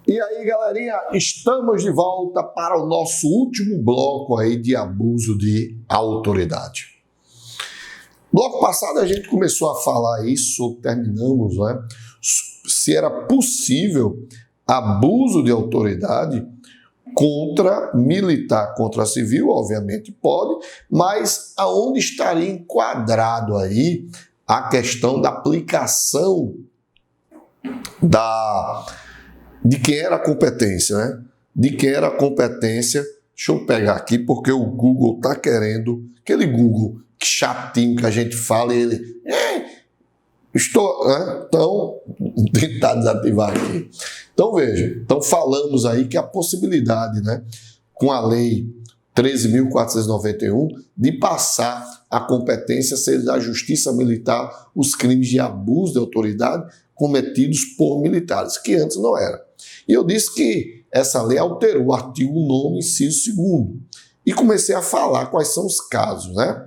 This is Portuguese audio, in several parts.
E aí, galerinha, estamos de volta para o nosso último bloco aí de abuso de autoridade. Bloco passado a gente começou a falar isso, terminamos, né? Se era possível abuso de autoridade contra militar, contra civil, obviamente pode, mas aonde estaria enquadrado aí a questão da aplicação de quem era a competência, né? De quem era a competência. Deixa eu pegar aqui, porque o Google está querendo, aquele Google chatinho que a gente fala, e ele... Então, tentar desativar aqui. Então, veja, então falamos aí que a possibilidade, né, com a lei 13.491, de passar a competência ser da Justiça Militar os crimes de abuso de autoridade cometidos por militares, que antes não era. E eu disse que essa lei alterou o artigo 9º, inciso 2º, e comecei a falar quais são os casos, né?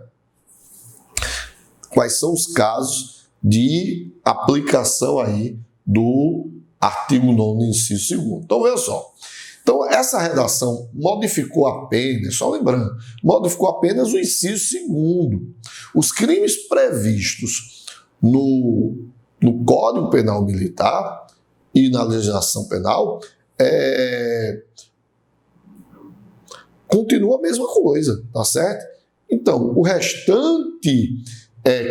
Quais são os casos de aplicação aí do artigo 9º, inciso 2º. Então, veja só. Então, essa redação modificou apenas, só lembrando, modificou apenas o inciso 2º. Os crimes previstos no Código Penal Militar e na legislação penal continua a mesma coisa, tá certo? Então, o restante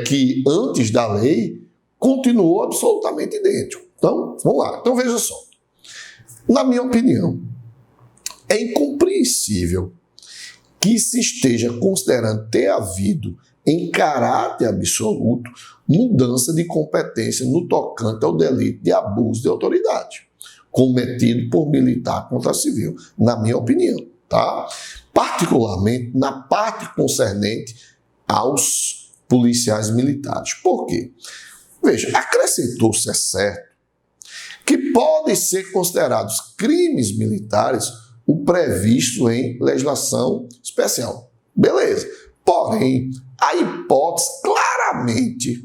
que antes da lei continuou absolutamente idêntico. Então, vamos lá. Então, veja só. Na minha opinião, é incompreensível que se esteja considerando ter havido, em caráter absoluto, mudança de competência no tocante ao delito de abuso de autoridade, cometido por militar contra civil, na minha opinião, tá? Particularmente na parte concernente aos policiais militares. Por quê? Veja, acrescentou-se, é certo, que podem ser considerados crimes militares o previsto em legislação especial. Beleza. Porém, há hipóteses claramente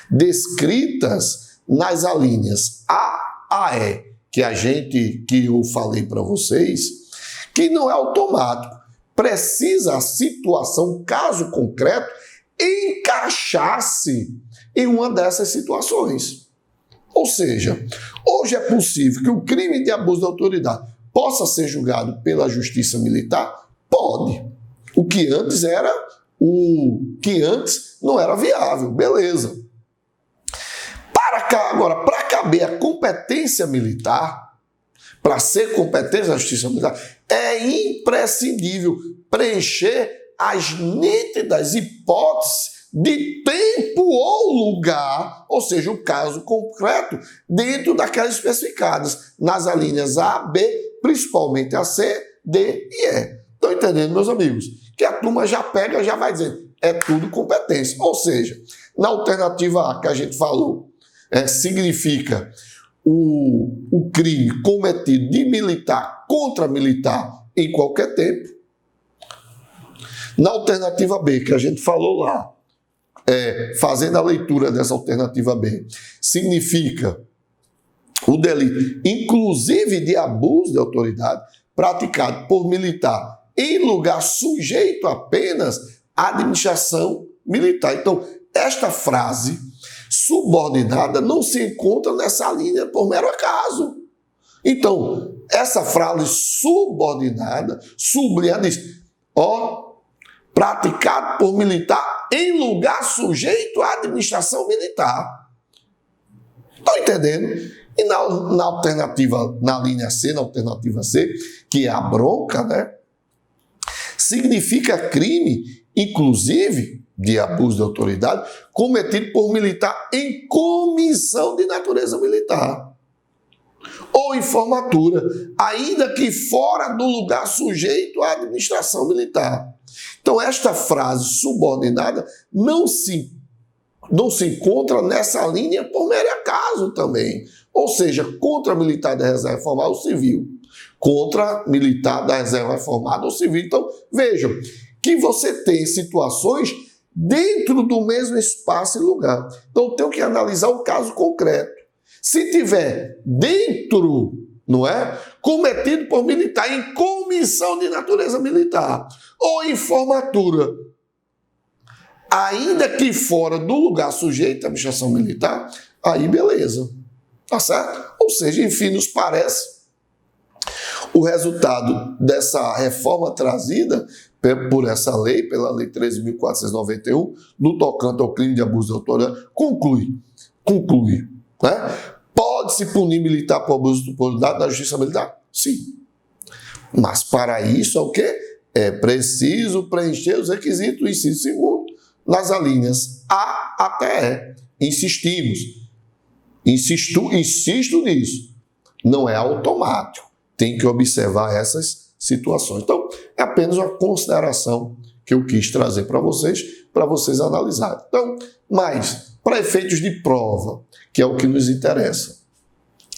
descritas nas alíneas A a E, que eu falei para vocês, que não é automático. Precisa a situação, caso concreto, encaixar-se em uma dessas situações. Ou seja, hoje é possível que o crime de abuso de autoridade possa ser julgado pela Justiça Militar? Pode. O que antes não era viável, beleza. Agora, para caber a competência militar, para ser competência da Justiça Militar, é imprescindível preencher as nítidas hipóteses de tempo ou lugar, ou seja, o caso concreto, dentro daquelas especificadas nas alíneas A, B, principalmente a C, D e E. Estão entendendo, meus amigos? Que a turma já pega, já vai dizer, é tudo competência. Ou seja, na alternativa A que a gente falou, significa o crime cometido de militar contra militar em qualquer tempo. Na alternativa B, que a gente falou lá, fazendo a leitura dessa alternativa B, significa o delito, inclusive de abuso de autoridade, praticado por militar em lugar sujeito apenas à administração militar. Então, esta frase subordinada não se encontra nessa linha por mero acaso. Então, essa frase subordinada, sublinhada, diz, praticado por militar em lugar sujeito à administração militar. Estão entendendo? E na alternativa, na linha C, na alternativa C, que é a bronca, né? Significa crime, inclusive, de abuso de autoridade, cometido por militar em comissão de natureza militar. Ou em formatura, ainda que fora do lugar sujeito à administração militar. Então, esta frase subordinada não se encontra nessa linha por mero acaso também. Ou seja, contra militar da reserva reformada ou civil. Contra militar da reserva reformada ou civil. Então, vejam que você tem situações dentro do mesmo espaço e lugar. Então, eu tenho que analisar o caso concreto. Se tiver dentro, não é? cometido por militar em comissão de natureza militar ou em formatura, ainda que fora do lugar sujeito à administração militar, aí beleza, tá certo? Ou seja, enfim, nos parece o resultado dessa reforma trazida por essa lei, pela Lei 13.491, no tocante ao crime de abuso de autoridade, conclui, né? Pode-se punir militar por abuso de autoridade na justiça militar? Sim. Mas para isso é o quê? É preciso preencher os requisitos do inciso 2 nas alíneas A até E. Insisto nisso. Não é automático. Tem que observar essas situações. Então, é apenas uma consideração que eu quis trazer para vocês analisarem. Então, mas, para efeitos de prova, que é o que nos interessa,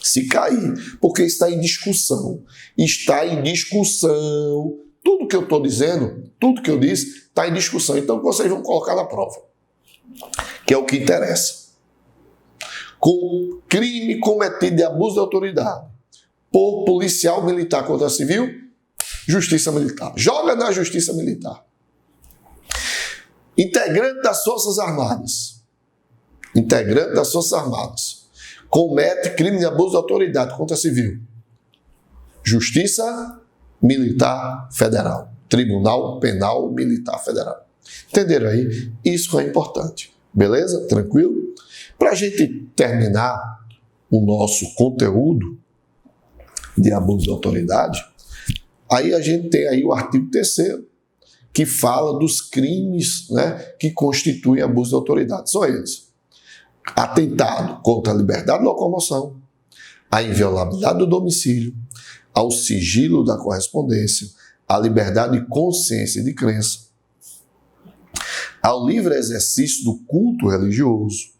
se cair, porque está em discussão, tudo que eu estou dizendo, tudo que eu disse, está em discussão. Então, vocês vão colocar na prova, que é o que interessa. Com crime cometido de abuso de autoridade por policial militar contra civil, justiça militar. Joga na justiça militar. Integrante das Forças Armadas. Comete crime de abuso de autoridade contra civil. Justiça Militar Federal. Tribunal Penal Militar Federal. Entenderam aí? Isso é importante. Beleza? Tranquilo? Para a gente terminar o nosso conteúdo de abuso de autoridade, aí a gente tem aí o artigo 3º, que fala dos crimes, né, que constituem abuso de autoridade. São eles: atentado contra a liberdade de locomoção, a inviolabilidade do domicílio, ao sigilo da correspondência, à liberdade de consciência e de crença, ao livre exercício do culto religioso,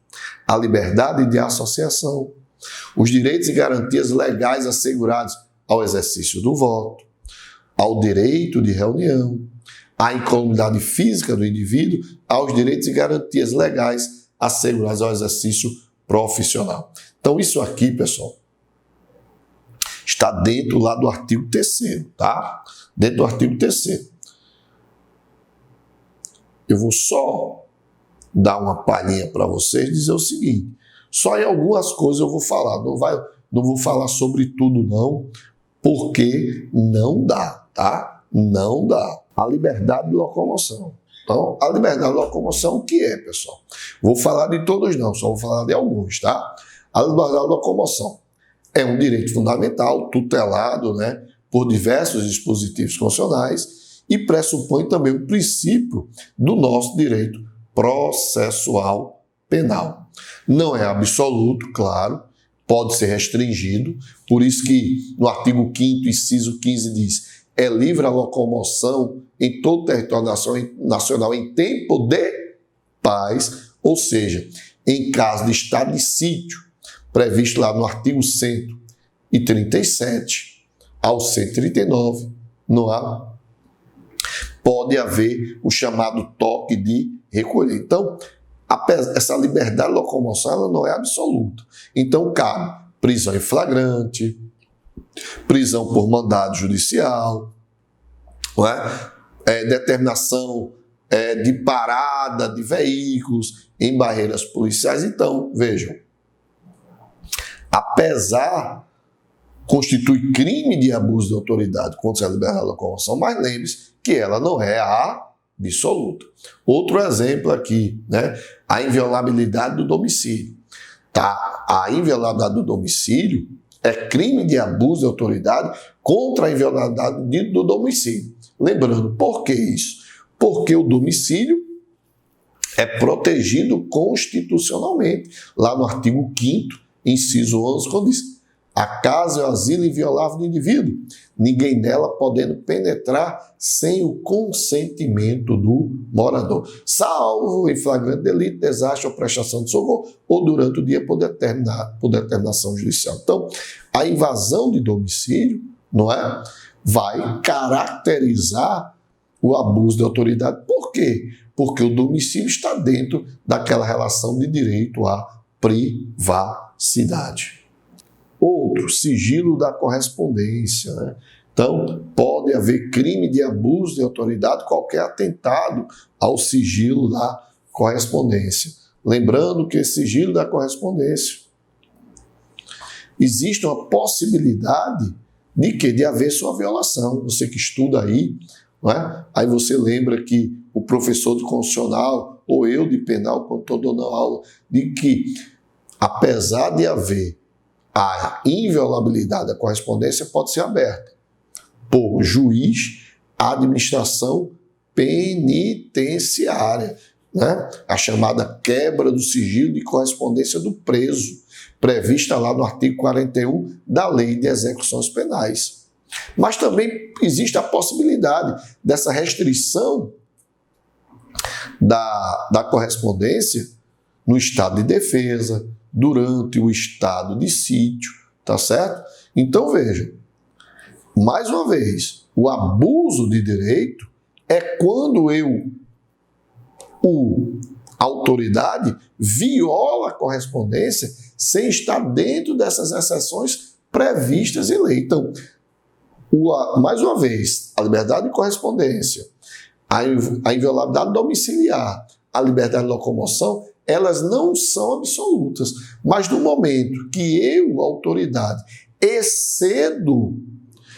à liberdade de associação, os direitos e garantias legais assegurados ao exercício do voto, ao direito de reunião, à incolumidade física do indivíduo, aos direitos e garantias legais assegurados ao exercício profissional. Então, isso aqui, pessoal, está dentro lá do artigo 3º, tá? Dentro do artigo 3º. Eu vou só dar uma palhinha para vocês e dizer o seguinte: só em algumas coisas eu vou falar, não vou falar sobre tudo não, porque não dá, tá? Não dá. A liberdade de locomoção. Então, a liberdade de locomoção, o que é, pessoal? Vou falar de todos não, só vou falar de alguns, tá? A liberdade de locomoção é um direito fundamental, tutelado, né, por diversos dispositivos constitucionais e pressupõe também o princípio do nosso direito processual penal. Não é absoluto, claro, pode ser restringido, por isso que no artigo 5º, inciso 15 diz: é livre a locomoção em todo o território nacional em tempo de paz, ou seja, em caso de estado de sítio, previsto lá no artigo 137 ao 139, não há, pode haver o chamado toque de recolher. Então, essa liberdade de locomoção ela não é absoluta. Então, cabe prisão em flagrante, prisão por mandado judicial, não é? Determinação de parada de veículos em barreiras policiais. Então, vejam, apesar constitui crime de abuso de autoridade contra a liberdade de locomoção, mas lembre-se que ela não é absoluta. Outro exemplo aqui, né? A inviolabilidade do domicílio. Tá? A inviolabilidade do domicílio é crime de abuso de autoridade contra a inviolabilidade do domicílio. Lembrando, por que isso? Porque o domicílio é protegido constitucionalmente. Lá no artigo 5º, inciso 11, quando diz: a casa é o asilo inviolável do indivíduo, ninguém nela podendo penetrar sem o consentimento do morador, salvo em flagrante delito, desastre ou prestação de socorro, ou durante o dia por determinação judicial. Então, a invasão de domicílio, não é, vai caracterizar o abuso de autoridade. Por quê? Porque o domicílio está dentro daquela relação de direito à privacidade. Outro, sigilo da correspondência, né? Então, pode haver crime de abuso de autoridade, qualquer atentado ao sigilo da correspondência. Lembrando que esse sigilo da correspondência existe uma possibilidade de quê? De haver sua violação. Você que estuda aí, não é? Aí você lembra que o professor de constitucional ou eu de penal, quando estou dando aula, de que apesar de haver a inviolabilidade da correspondência, pode ser aberta por juiz, administração penitenciária, né? A chamada quebra do sigilo de correspondência do preso, prevista lá no artigo 41 da Lei de Execuções Penais. Mas também existe a possibilidade dessa restrição da correspondência no estado de defesa, durante o estado de sítio, tá certo? Então veja, mais uma vez, o abuso de direito é quando a autoridade viola a correspondência sem estar dentro dessas exceções previstas em lei. Então, mais uma vez, a liberdade de correspondência, a inviolabilidade domiciliar, a liberdade de locomoção, elas não são absolutas. Mas no momento que eu, autoridade, excedo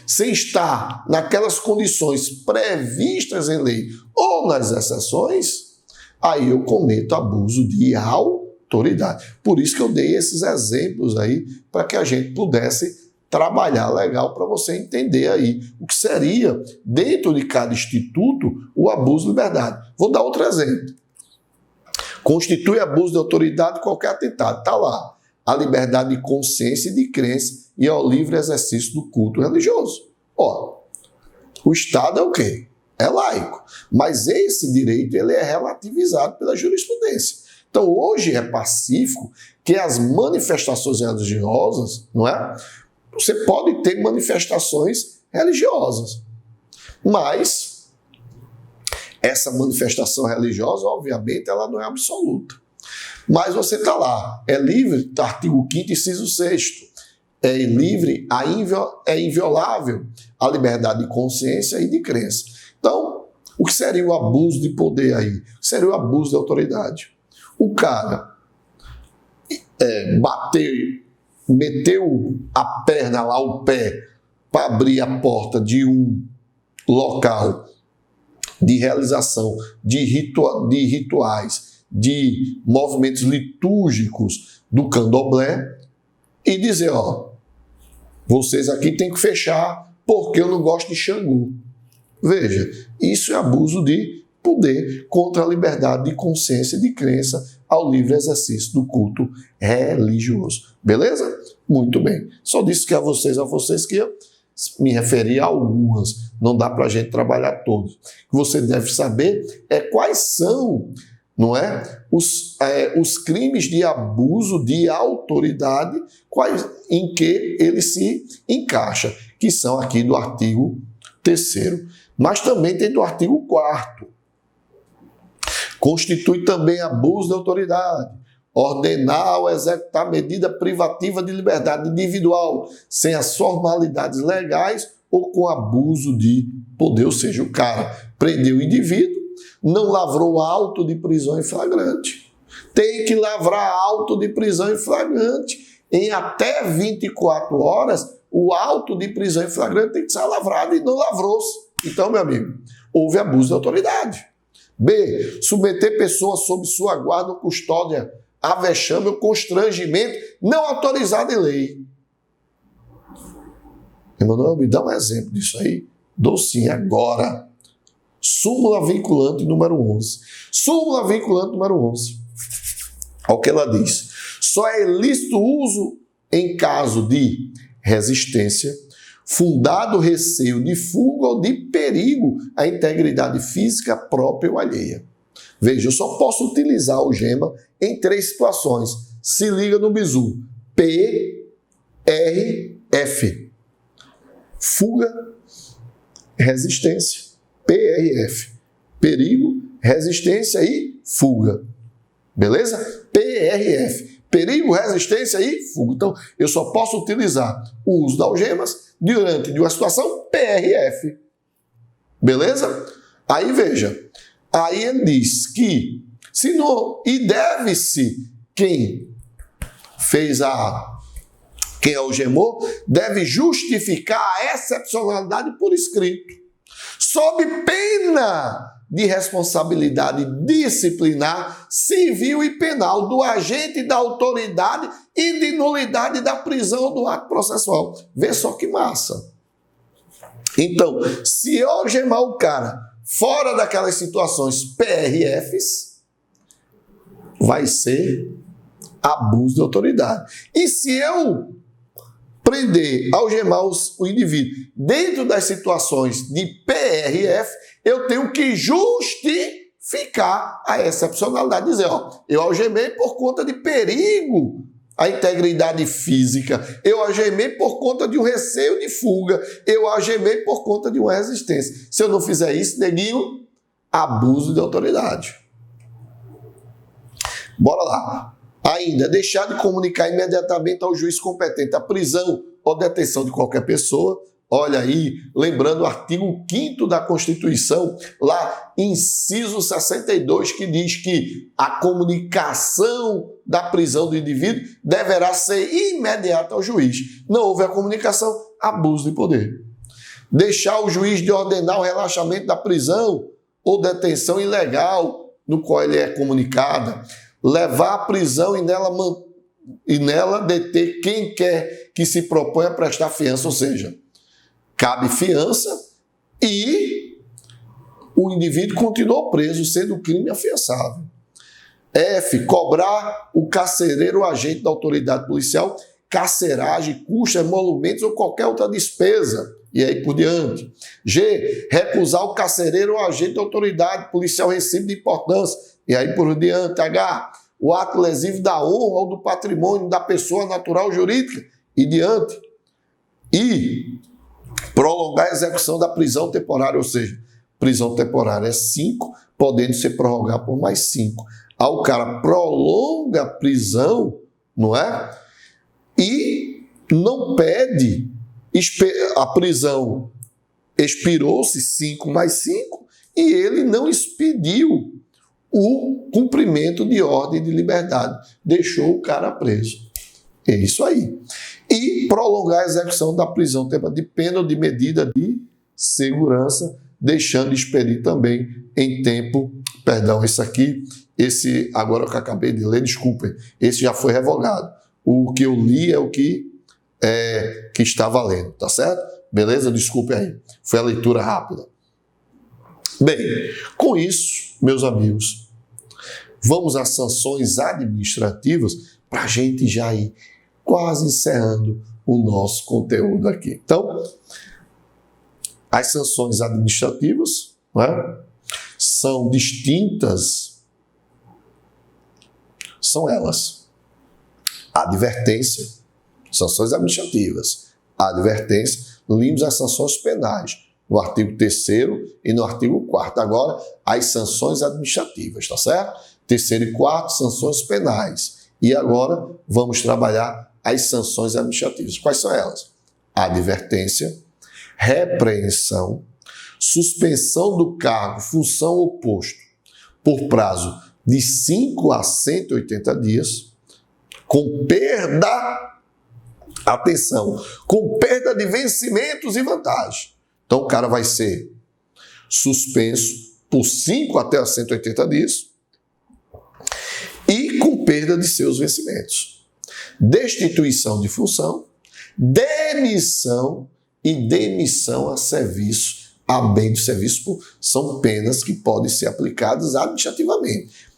sem estar naquelas condições previstas em lei ou nas exceções, aí eu cometo abuso de autoridade. Por isso que eu dei esses exemplos aí, para que a gente pudesse trabalhar legal, para você entender aí o que seria, dentro de cada instituto, o abuso de liberdade. Vou dar outro exemplo. Constitui abuso de autoridade qualquer atentado. Está lá. A liberdade de consciência e de crença e ao livre exercício do culto religioso. Ó, o Estado é o quê? É laico. Mas esse direito ele é relativizado pela jurisprudência. Então, hoje é pacífico que as manifestações religiosas, não é? Você pode ter manifestações religiosas, mas essa manifestação religiosa, obviamente, ela não é absoluta. Mas você está lá, é livre, tá, artigo 5º, inciso 6º, é livre, é inviolável a liberdade de consciência e de crença. Então, o que seria o abuso de poder aí? O que seria o abuso de autoridade? O cara meteu a perna lá, o pé, para abrir a porta de um local de realização de rituais, de movimentos litúrgicos do candomblé e dizer, ó, vocês aqui têm que fechar porque eu não gosto de Xangô. Veja, isso é abuso de poder contra a liberdade de consciência e de crença ao livre exercício do culto religioso. Beleza? Muito bem. Só disse que a vocês que eu me referi a algumas. Não dá para a gente trabalhar todos. O que você deve saber é quais são, não é, os crimes de abuso de autoridade, em que ele se encaixa, que são aqui do artigo 3º. Mas também tem do artigo 4º. Constitui também abuso de autoridade, ordenar ou executar medida privativa de liberdade individual, sem as formalidades legais ou com abuso de poder. Ou seja, o cara prendeu o indivíduo, não lavrou auto de prisão em flagrante. Tem que lavrar auto de prisão em flagrante. Em até 24 horas, o auto de prisão em flagrante tem que ser lavrado e não lavrou-se. Então, meu amigo, houve abuso de autoridade. B. Submeter pessoa sob sua guarda ou custódia a vexame ou constrangimento não autorizado em lei. Emanuel, me dá um exemplo disso aí. Dou sim, agora. Súmula vinculante número 11. Súmula vinculante número 11. Olha o que ela diz. Só é ilícito uso em caso de resistência, fundado receio de fuga ou de perigo à integridade física própria ou alheia. Veja, eu só posso utilizar a algema em 3 situações. Se liga no bizu. P, R, F. Fuga, resistência. P, R, F. Perigo, resistência e fuga. Beleza? P, R, F. perigo, resistência e fuga. Então, eu só posso utilizar o uso das algemas diante de uma situação PRF. Beleza? Aí veja, aí ele diz que se não, e deve-se quem algemou, deve justificar a excepcionalidade por escrito, sob pena de responsabilidade disciplinar, civil e penal do agente da autoridade e de nulidade da prisão do ato processual. Vê só que massa. Então, se eu algemar o cara fora daquelas situações PRFs, vai ser abuso de autoridade. E se eu prender, algemar o indivíduo dentro das situações de PRF, eu tenho que justificar a excepcionalidade. Dizer, eu algemei por conta de perigo à integridade física, eu algemei por conta de um receio de fuga, eu algemei por conta de uma resistência. Se eu não fizer isso, neguinho, abuso de autoridade. Bora lá. Ainda, deixar de comunicar imediatamente ao juiz competente a prisão ou detenção de qualquer pessoa. Olha aí, lembrando o artigo 5º da Constituição, lá, inciso 62, que diz que a comunicação da prisão do indivíduo deverá ser imediata ao juiz. Não houve a comunicação, abuso de poder. Deixar o juiz de ordenar o relaxamento da prisão ou detenção ilegal no qual ele é comunicada. Levar à prisão e nela deter quem quer que se proponha a prestar fiança, ou seja, cabe fiança e o indivíduo continuou preso, sendo o crime afiançável. F. Cobrar o carcereiro ou agente da autoridade policial carceragem, custos, emolumentos ou qualquer outra despesa. E aí por diante. G. Recusar o carcereiro ou agente da autoridade policial recibo de importância. E aí por diante. H. O ato lesivo da honra ou do patrimônio da pessoa natural ou jurídica. E diante. I. Prolongar a execução da prisão temporária, ou seja, prisão temporária é 5, podendo ser prorrogada por mais 5. Aí o cara prolonga a prisão, não é? E não pede, a prisão expirou-se 5 mais 5 e ele não expediu o cumprimento de ordem de liberdade. Deixou o cara preso. É isso aí. E prolongar a execução da prisão de pena ou de medida de segurança, deixando de expedir também em tempo, esse agora que eu acabei de ler, desculpem, esse já foi revogado. O que eu li é o que está valendo, tá certo? Beleza? Desculpe aí, foi a leitura rápida. Bem, com isso, meus amigos, vamos às sanções administrativas para a gente já ir quase encerrando o nosso conteúdo aqui. Então, as sanções administrativas, né, são distintas, são elas: advertência, sanções administrativas, advertência, limos as sanções penais, no artigo 3º e no artigo 4º. Agora, as sanções administrativas, tá certo? 3º e 4º, sanções penais. E agora, vamos trabalhar as sanções administrativas. Quais são elas? Advertência, repreensão, suspensão do cargo, função ou posto por prazo de 5 a 180 dias, com perda, atenção, com perda de vencimentos e vantagens. Então o cara vai ser suspenso por 5 até 180 dias e com perda de seus vencimentos. Destituição de função, demissão e demissão a serviço, a bem do serviço, são penas que podem ser aplicadas administrativamente.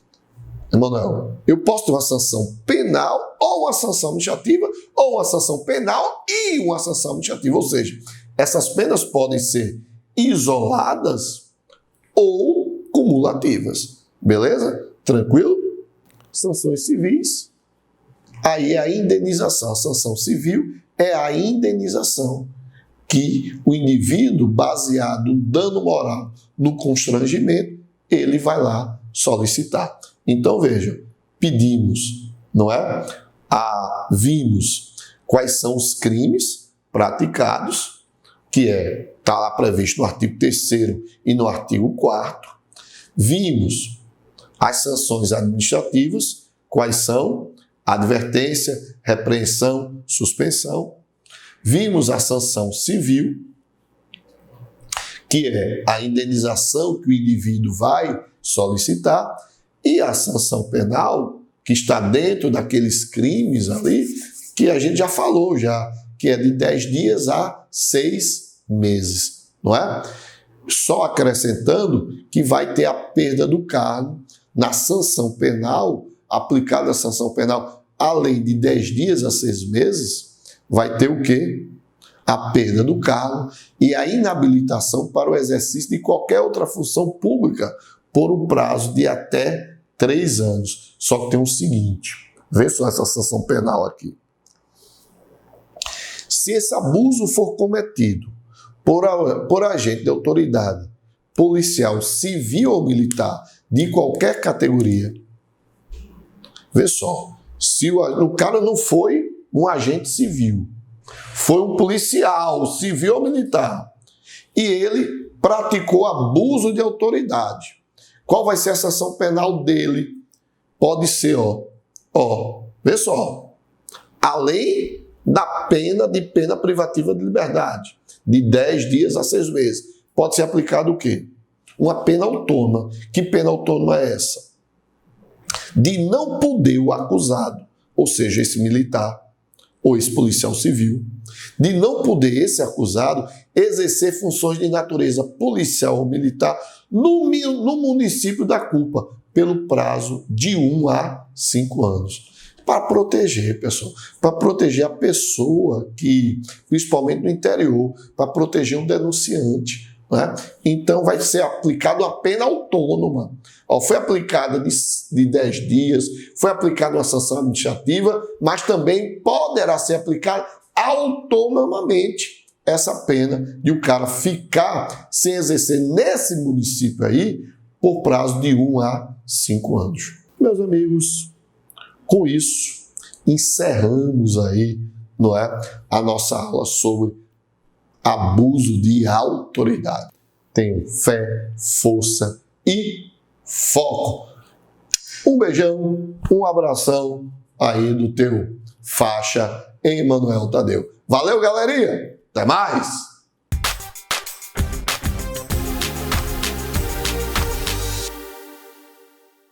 Emanuel, eu posso ter uma sanção penal ou uma sanção administrativa, ou uma sanção penal e uma sanção administrativa, ou seja, essas penas podem ser isoladas ou cumulativas. Beleza? Tranquilo? Sanções civis. Aí a indenização, a sanção civil é a indenização que o indivíduo, baseado no dano moral, no constrangimento, ele vai lá solicitar. Então veja, pedimos, não é? Vimos quais são os crimes praticados, que está lá previsto no artigo 3º e no artigo 4º. Vimos as sanções administrativas, quais são? Advertência, repreensão, suspensão. Vimos a sanção civil, que é a indenização que o indivíduo vai solicitar, e a sanção penal, que está dentro daqueles crimes ali, que a gente já falou, que é de 10 dias a 6 meses, não é? Só acrescentando que vai ter a perda do cargo na sanção penal, aplicada a sanção penal, além de 10 dias a 6 meses, vai ter o quê? A perda do cargo e a inabilitação para o exercício de qualquer outra função pública por um prazo de até 3 anos. Só que tem o seguinte, vê só essa sanção penal aqui. Se esse abuso for cometido por agente de autoridade policial, civil ou militar, de qualquer categoria, vê só, se o cara não foi um agente civil, foi um policial, civil ou militar, e ele praticou abuso de autoridade, qual vai ser a sanção penal dele? Pode ser, vê só, além da pena privativa de liberdade, de 10 dias a 6 meses, pode ser aplicado o quê? Uma pena autônoma. Que pena autônoma é essa? De não poder o acusado, ou seja, esse militar ou esse policial civil, de não poder esse acusado exercer funções de natureza policial ou militar no município da culpa, pelo prazo de 1 a 5 anos. Para proteger, pessoal, para proteger a pessoa que, principalmente no interior, para proteger um denunciante, né? Então vai ser aplicado a pena autônoma. Foi aplicada de 10 dias, foi aplicada uma sanção administrativa, mas também poderá ser aplicada autonomamente essa pena de o cara ficar sem exercer nesse município aí por prazo de 1 a 5 anos. Meus amigos, com isso, encerramos aí, não é, a nossa aula sobre abuso de autoridade. Tenham fé, força e foco. Um beijão, um abração aí do teu faixa Emanuel Tadeu. Valeu, galerinha! Até mais!